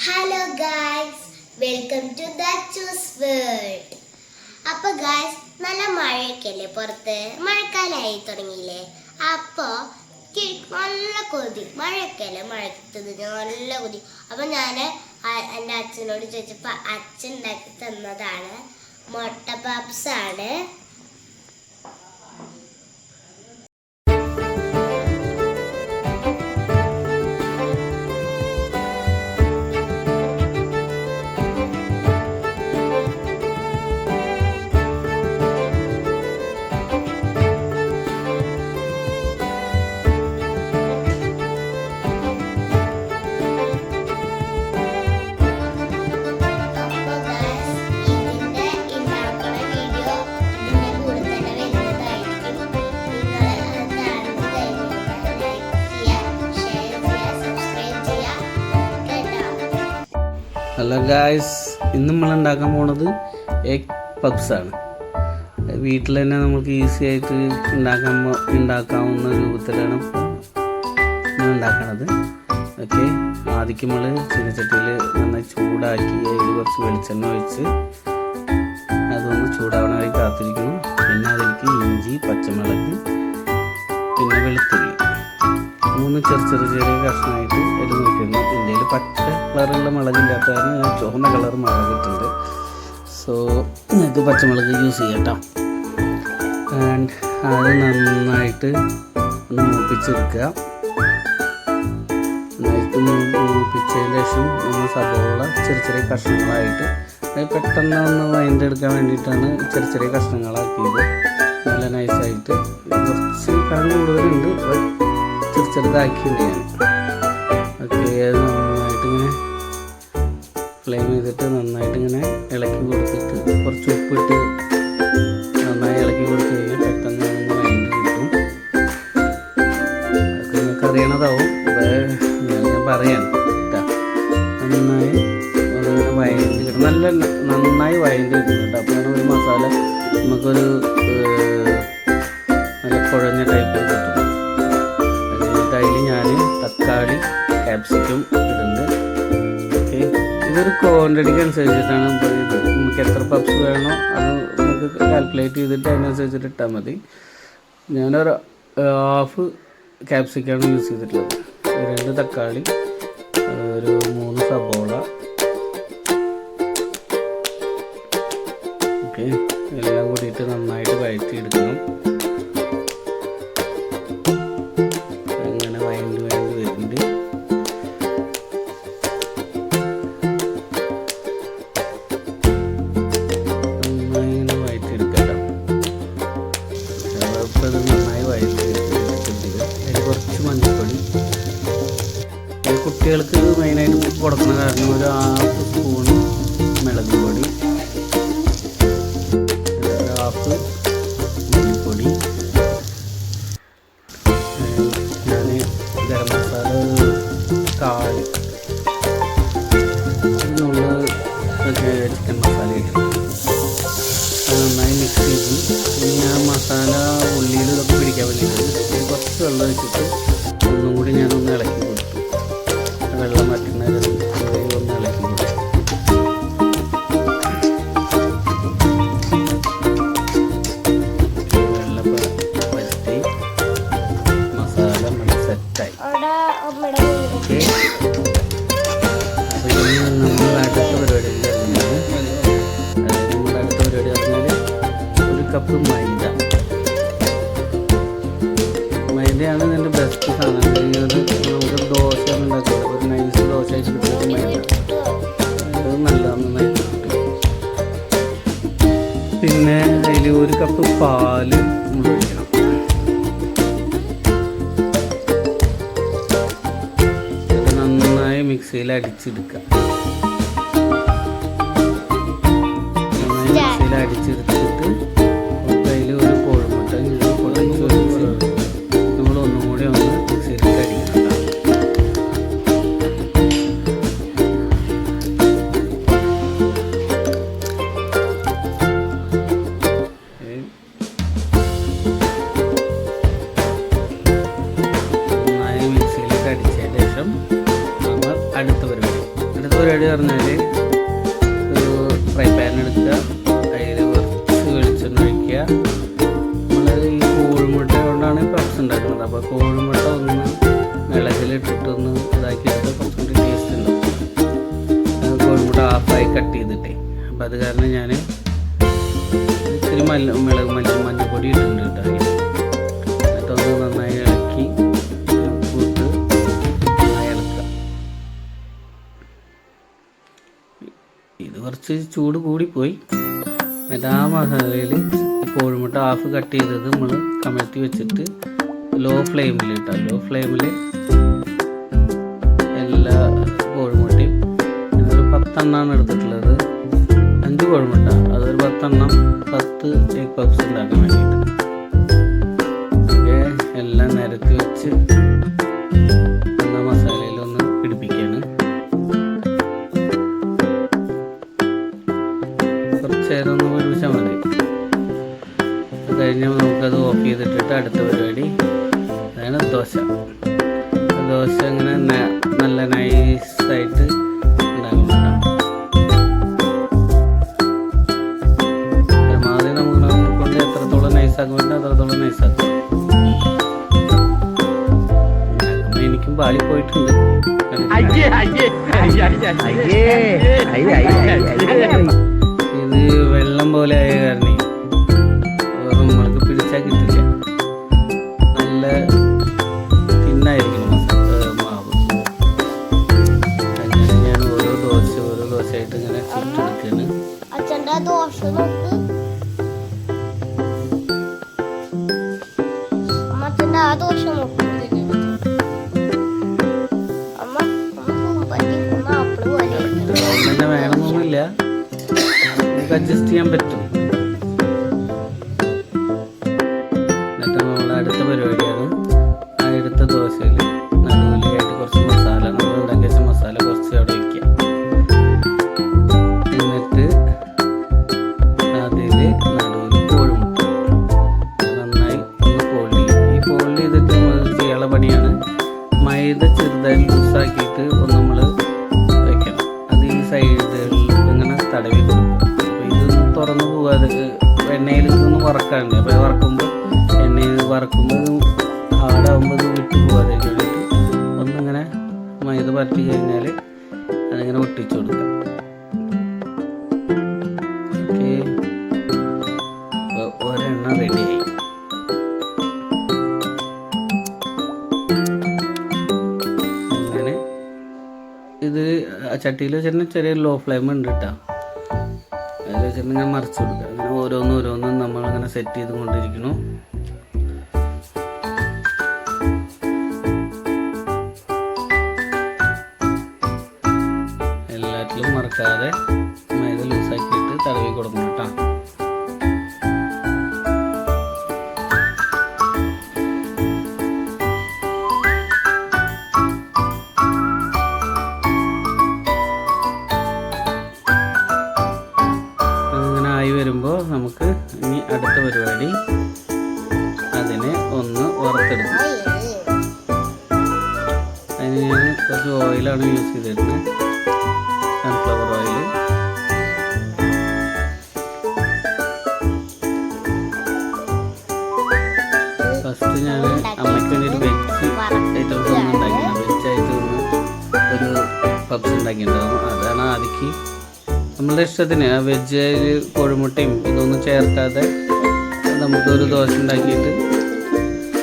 Hello guys, welcome to the choose world. അപ്പോൾ guys, നല്ല മഴയൊക്കെയല്ലേ പുറത്ത്, മഴക്കാലമായി തുടങ്ങിയില്ലേ. അപ്പോൾ നല്ല കൊതി, മഴയൊക്കെയല്ലേ, മഴക്കത് നല്ല കൊതി. അപ്പോൾ ഞാൻ എൻ്റെ അച്ഛനോട് ചോദിച്ചപ്പോൾ അച്ഛൻ ഉണ്ടാക്കി തന്നതാണ് മുട്ട പപ്സാണ്. ഹലോ ഗായ്സ്, ഇന്ന് നമ്മൾ ഉണ്ടാക്കാൻ പോണത് എഗ് പപ്സാണ്. വീട്ടിൽ തന്നെ നമുക്ക് ഈസി ആയിട്ട് ഉണ്ടാക്കാവുന്ന രൂപത്തിലാണ് ഉണ്ടാക്കണത്. ഓക്കെ, ആദ്യം നമ്മൾ ചീനച്ചട്ടിയിൽ നന്നായി ചൂടാക്കി അതിൽ കുറച്ച് വെളിച്ചെണ്ണ ഒഴിച്ച് അതൊന്ന് ചൂടാവണ വരെ കാത്തിരിക്കണം. പിന്നെ അതിലേക്ക് ഇഞ്ചി, പച്ചമുളക്, പിന്നെ വെളുത്തുള്ളി 3 ചെറിയ കഷ്ണമായിട്ട് അതിൽ നോക്കിയിരുന്നു. ഇന്ത്യയിൽ പച്ച കളറുള്ള മുളകില്ലാത്ത കാരണം ഞാൻ ചുവന്ന കളർ മുളകിട്ടുണ്ട്. സോ ഇത് പച്ചമുളക് യൂസ് ചെയ്യാം കേട്ടോ. ആൻഡ് അത് നന്നായിട്ട് ഒന്ന് മൂപ്പിച്ചെടുക്കുക. നന്നായിട്ട് മൂപ്പിച്ചതിന് ശേഷം നമ്മൾ സബോള ചെറിയ കഷ്ണങ്ങളായിട്ട് അത് പെട്ടെന്ന് ഒന്ന് വഴണ്ടെടുക്കാൻ വേണ്ടിയിട്ടാണ് ചെറിയ കഷ്ണങ്ങളാക്കിയത്. നല്ല നൈസായിട്ട് കുറച്ച് കനം കൂടുതലുണ്ട്, ചെറുതാക്കിയിട്ടുണ്ട് ഞാൻ. ഓക്കെ, അത് നന്നായിട്ടിങ്ങനെ ഫ്ലെയിം ചെയ്തിട്ട് നന്നായിട്ടിങ്ങനെ ഇളക്കി കൊടുത്തിട്ട് കുറച്ച് ഉപ്പിട്ട് നന്നായി ഇളക്കി കൊടുത്തു കഴിഞ്ഞാൽ പെട്ടെന്ന് ഒന്ന് വഴണ്ട് കിട്ടും. അതൊക്കെ നിങ്ങൾക്ക് അറിയണതാവും, ഞാൻ പറയാം കേട്ടോ. നന്നായി ഒന്നിങ്ങനെ വഴണ്ട് കിട്ടും, നന്നായി വഴണ്ട് കിട്ടും കേട്ടോ. അപ്പോഴാണ് ഒരു മസാല നമുക്കൊരു നല്ല കുഴഞ്ഞ ടൈപ്പിൽ കിട്ടും. അതിൽ ഞാൻ തക്കാളി, ക്യാപ്സിക്കം ഇടുന്നുണ്ട്. ഓക്കെ, ഇതൊരു ക്വാണ്ടിറ്റിക്ക് അനുസരിച്ചിട്ടാണ്. നമുക്ക് എത്ര പപ്സ് വേണോ അത് നമുക്ക് കാൽക്കുലേറ്റ് ചെയ്തിട്ട് അതിനനുസരിച്ചിട്ട് ഇട്ടാൽ മതി. ഞാനൊരു ഹാഫ് ക്യാപ്സിക്കാണ് യൂസ് ചെയ്തിട്ടുള്ളത്. 2 തക്കാളി, ഒരു 3 സബോള. ഓക്കെ, എല്ലാം കൂടിയിട്ട് നന്നായിട്ട് വഴറ്റിയെടുക്കണം. കുറച്ച് മഞ്ഞൾപ്പൊടി, കുട്ടികൾക്ക് മെയിനായിട്ട് കൊടുക്കുന്ന കാരണം ഒരു 1/2 സ്പൂണ് മുളക് പൊടി, 1/2 മല്ലിപ്പൊടി. ഞാൻ ഗരം മസാല 1/4 ചിക്കൻ മസാല ഇട്ടിട്ട് അത് നന്നായി മിക്സ് ചെയ്തു. പിന്നെ ആ മസാല ഉള്ളിയിൽ ഇതൊക്കെ പിടിക്കാൻ വേണ്ടിയിട്ട് കുറച്ച് വെള്ളം ഒഴിച്ചിട്ട് ഒന്നും കൂടി ഞാനൊന്ന് ഇളക്കി കൊടുത്തു. വെള്ളം മാറ്റുന്നതിന് ഒന്ന് ഇളക്കി കൊടുത്തു. വെള്ളം പറ്റി മസാല സെറ്റായി. ഓക്കെ, അപ്പോൾ ഇനി നമ്മൾ അടുത്ത പരിപാടി പറഞ്ഞാൽ 1 കപ്പ് മൈദയാണ് ഇതിൻ്റെ ബെസ്റ്റ് സാധനം. നമുക്ക് ദോശ ഉണ്ടാക്കില്ല, ഒരു നൈസ് ദോശ ആയിട്ട് കിട്ടുന്നത് മൈദ. അത് നല്ലതാണ്, നന്നായിട്ട് കിട്ടും. പിന്നെ അതിൽ 1 കപ്പ് പാല് നമ്മൾ ഒഴിക്കണം. അത് നന്നായി മിക്സിയിൽ അടിച്ചെടുക്കുക. നന്നായി മിക്സിയിൽ അടിച്ചെടുത്തിട്ട് അതിൽ 1 കോഴിമുട്ട നമ്മൾ ഒന്നും കൂടി ഒന്ന് മിക്സിയിലേക്ക് അടിക്കണം. നന്നായി മിക്സിയിലേക്ക് അടിച്ചതിന് ശേഷം നമ്മൾ അടുത്ത പരിപാടി പരിപാടി പറഞ്ഞാൽ ഒരു ഫ്രൈ പാൻ എടുക്കുക, അതിൽ കുറച്ച് വെളിച്ചെണ്ണ ഒഴിക്കുക. നമ്മൾ ഈ കോഴിമുട്ട കൊണ്ടാണ് പപ്സ് ഉണ്ടാക്കുന്നത്. അപ്പോൾ കോഴിമുട്ട ഒന്ന് മിളകിലിട്ടിട്ടൊന്ന് ഇതാക്കിയിട്ട് കുറച്ചും കൂടി ടേസ്റ്റ് ഉണ്ടാവും. കോഴിമുട്ട ഹാഫായി കട്ട് ചെയ്തിട്ടേ. അപ്പം അത് കാരണം ഞാൻ ഇത്തിരി മഞ്ഞപ്പൊടി ഇട്ടിട്ടുണ്ട് കേട്ടോ. എന്നിട്ടൊന്ന് നന്നായി ഇളക്കി ഉപ്പിട്ട് നന്നായി ഇളക്കുക. ഇത് കുറച്ച് ചൂട് കൂടിപ്പോയി. എന്നിട്ട് ആ മസാലയിൽ കോഴിമുട്ട ഹാഫ് കട്ട് ചെയ്തത് നമ്മൾ കമഴ്ത്തി വെച്ചിട്ട് ലോ ഫ്ലെയിമിൽ ഇട്ടാൽ ലോ ഫ്ലെയിമിൽ എല്ലാ കോഴിമുട്ടയും ഒരു 10 എണ്ണമാണ് എടുത്തിട്ടുള്ളത്. 5 കോഴിമുട്ട, അതൊരു 10 എണ്ണം, 10 എഗ് പപ്സ് ഉണ്ടാക്കാൻ വേണ്ടിയിട്ട്. എല്ലാം നിരത്തി വെച്ച് എണ്ണ മസാലയിലൊന്ന് പിടിപ്പിക്കുകയാണ്. കുറച്ച് നേരം ഒന്ന് പിടിപ്പിച്ചാൽ മതി. അത് കഴിഞ്ഞാൽ നമുക്കത് ഓഫ് ചെയ്തിട്ടിട്ട് അടുത്ത പരിപാടി അതാണ് ദോശ. ദോശ ഇങ്ങനെ നല്ല നൈസായിട്ട് ഉണ്ടാക്കണം. പരമാവധി നമുക്ക് കൊണ്ട് എത്രത്തോളം നൈസാക്കാൻ പറ്റും അത്രത്തോളം നൈസാക്കും. എനിക്കും പാളി പോയിട്ടുണ്ട്. ഇത് വെള്ളം പോലെ ആയ കാരണം നമ്മൾക്ക് പിടിച്ചാൽ കിട്ടില്ല. നല്ല തിന്നായിരിക്കണം മാവ്. അങ്ങനെ ഞാൻ ഓരോ ദോശയായിട്ട് ഇങ്ങനെ ചുട്ടെടുക്കുകയാണ്. അച്ഛൻ്റെ ദോശ നോക്ക്. അമ്മച്ചൻ്റെ ആ ദോശ നോക്ക്. തന്നെ വേണമെന്നൊന്നുമില്ല, നമുക്ക് അഡ്ജസ്റ്റ് ചെയ്യാൻ പറ്റും. എന്നിട്ട് നമ്മൾ അടുത്ത പരിപാടിയാണ് ആ എടുത്ത ദോശയിൽ നടുവിലായിട്ട് കുറച്ച് മസാല, നമ്മൾ ഉണ്ടാക്കി വെച്ച മസാല കുറച്ച് അവിടെ വയ്ക്കുക. എന്നിട്ട് അതിൽ നടുവിൽ കോഴിമുട്ട നന്നായി ഒന്ന് ഫോൾഡ് ചെയ്യും. ഈ ഫോൾഡ് ചെയ്തിട്ട് നമ്മൾ ചെയ്യാനുള്ള പണിയാണ് മൈദ ചെറുതായി ലൂസാക്കിയിട്ട് ഒന്ന് നമ്മൾ വെക്കണം. അത് ഈ സൈഡിൽ ഇങ്ങനെ തടവി കൊടുക്കും. അപ്പോൾ ഇതൊന്ന് തുറന്നു പോകാതെ എണ്ണയിൽ ഇതൊന്ന് വറക്കാറുണ്ട്. അപ്പോൾ വറക്കുമ്പോൾ എണ്ണയിൽ വറക്കുമ്പോൾ ഹാർഡാകുമ്പോൾ ഇത് വിട്ടു പോകാതെ വേണ്ടിയിട്ട് ഒന്നിങ്ങനെ മൈദ പരത്തി കഴിഞ്ഞാൽ അതിങ്ങനെ ഒട്ടിച്ചു കൊടുക്കാം. ഓക്കെ, അപ്പോൾ ഒരെണ്ണ റെഡിയായി. അങ്ങനെ ഇത് ചട്ടിയിൽ വെച്ചിട്ട് ചെറിയ ലോ ഫ്ലെയിം ഉണ്ട് കേട്ടോ. അതിൽ വെച്ചിട്ട് ഇങ്ങനെ മറിച്ച് കൊടുക്കുക. അങ്ങനെ ഓരോന്നും നമ്മളിങ്ങനെ സെറ്റ് ചെയ്ത് കൊണ്ടിരിക്കുന്നു. എല്ലാറ്റിലും മറക്കാതെ മൈദ ലൂസാക്കിയിട്ട് തടവി കൊടുക്കണം കേട്ടോ. അങ്ങനെ ആയി വരുമ്പോൾ നമുക്ക് ഇനി അടുത്ത പരിപാടി അതിനെ ഒന്ന് വറുത്തെടുക്കും. അതിന് ഞാൻ കുറച്ച് ഓയിലാണ് യൂസ് ചെയ്തിരുന്നത്, സൺഫ്ലവർ ഓയിൽ. ഫസ്റ്റ് ഞാൻ അമ്മയ്ക്ക് വേണ്ടിയിട്ട് വെജ് ഐറ്റംസ് ഒന്നും ഉണ്ടാക്കിയിട്ടുണ്ട്. വെജായിട്ട് ഒരു പപ്സ് ഉണ്ടാക്കിയിട്ടുണ്ടാകും. അതാണ് ആദ്യം നമ്മളുടെ ഇഷ്ടത്തിന് ആ വെജ് കോഴിമുട്ടയും ഇതൊന്നും ചേർക്കാതെ നമുക്കൊരു ദോശ ഉണ്ടാക്കിയിട്ട്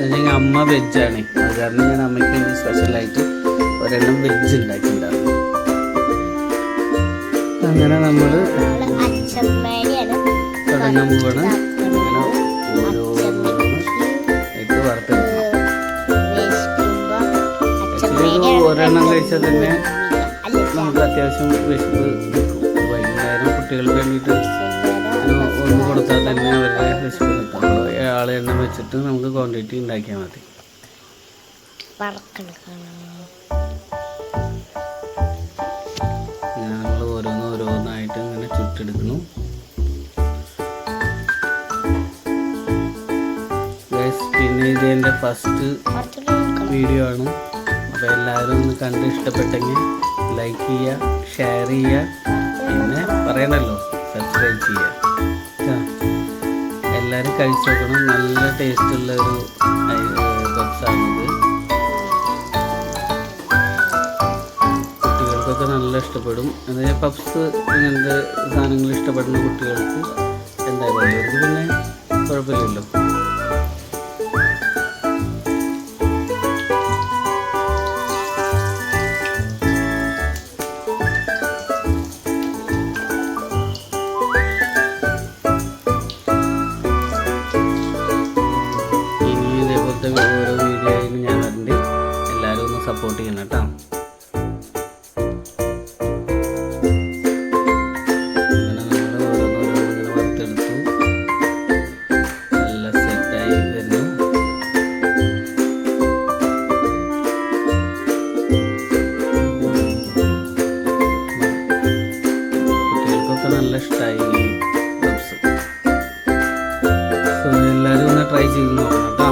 എന്നുവെച്ചാൽ അമ്മ വെജാണ്. അത് കാരണം ഞാൻ അമ്മയ്ക്ക് വേണ്ടി സ്പെഷ്യലായിട്ട് ഒരെണ്ണം വെജ് ഉണ്ടാക്കിയിട്ടുണ്ടാകും. അങ്ങനെ നമ്മൾ തുടങ്ങാൻ പോവാണ്. അങ്ങനെ ഓരോന്ന് ഇട്ട് വറുത്തെടുക്കണം. ഒരെണ്ണം കഴിച്ചാൽ തന്നെ നമുക്ക് അത്യാവശ്യം വിശപ്പ് നിൽക്കും. വൈകുന്നേരം കുട്ടികൾക്ക് വേണ്ടിയിട്ട് ഒന്ന് കൊടുത്താൽ തന്നെ അവരുടെ വിശപ്പ് നിൽക്കും. ആൾ എണ്ണം വെച്ചിട്ട് നമുക്ക് ക്വാണ്ടിറ്റി ഉണ്ടാക്കിയാൽ മതി. ഇങ്ങനെ നമ്മൾ ഓരോന്നായിട്ട് ഇങ്ങനെ ചുട്ടെടുക്കുന്നു. പിന്നെ ഇത് എൻ്റെ ഫസ്റ്റ് വീഡിയോ ആണ്. അപ്പോൾ എല്ലാവരും ഒന്ന് കണ്ട് ഇഷ്ടപ്പെട്ടെങ്കിൽ ലൈക്ക് ചെയ്യുക, ഷെയർ ചെയ്യുക, പിന്നെ പറയണല്ലോ സബ്സ്ക്രൈബ് ചെയ്യുക. എല്ലാവരും കഴിച്ചു നോക്കണം. നല്ല ടേസ്റ്റുള്ളൊരു പപ്സാണിത്. കുട്ടികൾക്കൊക്കെ നല്ല ഇഷ്ടപ്പെടും. അതായത് പപ്സ് ഇങ്ങനത്തെ സാധനങ്ങൾ ഇഷ്ടപ്പെടുന്ന കുട്ടികൾക്ക് എന്തായാലും അവർക്ക് പിന്നെ കുഴപ്പമില്ലല്ലോ. ഓരോ വീഡിയോയും ഞാൻ കണ്ട് എല്ലാവരും ഒന്ന് സപ്പോർട്ട് ചെയ്യണം കേട്ടോ. അങ്ങനെ നമ്മൾ ഓരോന്നോരോന്നിങ്ങനെ വറുത്തെടുത്തു. നല്ല സെറ്റായി വരുന്നു. കുട്ടികൾക്കൊക്കെ നല്ല ഇഷ്ടമായി ഈ പപ്സ്. സോ എല്ലാവരും ഒന്ന് ട്രൈ ചെയ്ത് നോക്കണം കേട്ടോ.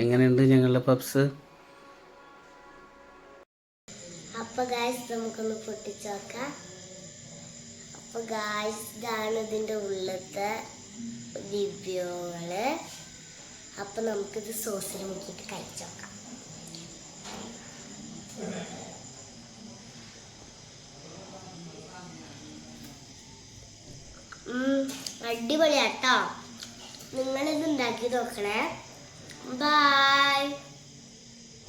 എങ്ങനെയുണ്ട് ഞങ്ങളുടെ പപ്സ്? അപ്പൊ ഗായ്സ് നമുക്കൊന്ന് പൊട്ടിച്ച് നോക്കാം. അപ്പൊ ഗായ്സ് ഇതാണ് ഇതിന്റെ ഉള്ളത്തെ വിഭവങ്ങള്. അപ്പൊ നമുക്കിത് സോസിൽ മുക്കിയിട്ട് കഴിച്ചു നോക്കാം. അടിപൊളിയാട്ടോ. നിങ്ങളിത് ഉണ്ടാക്കി നോക്കണേ. Bye.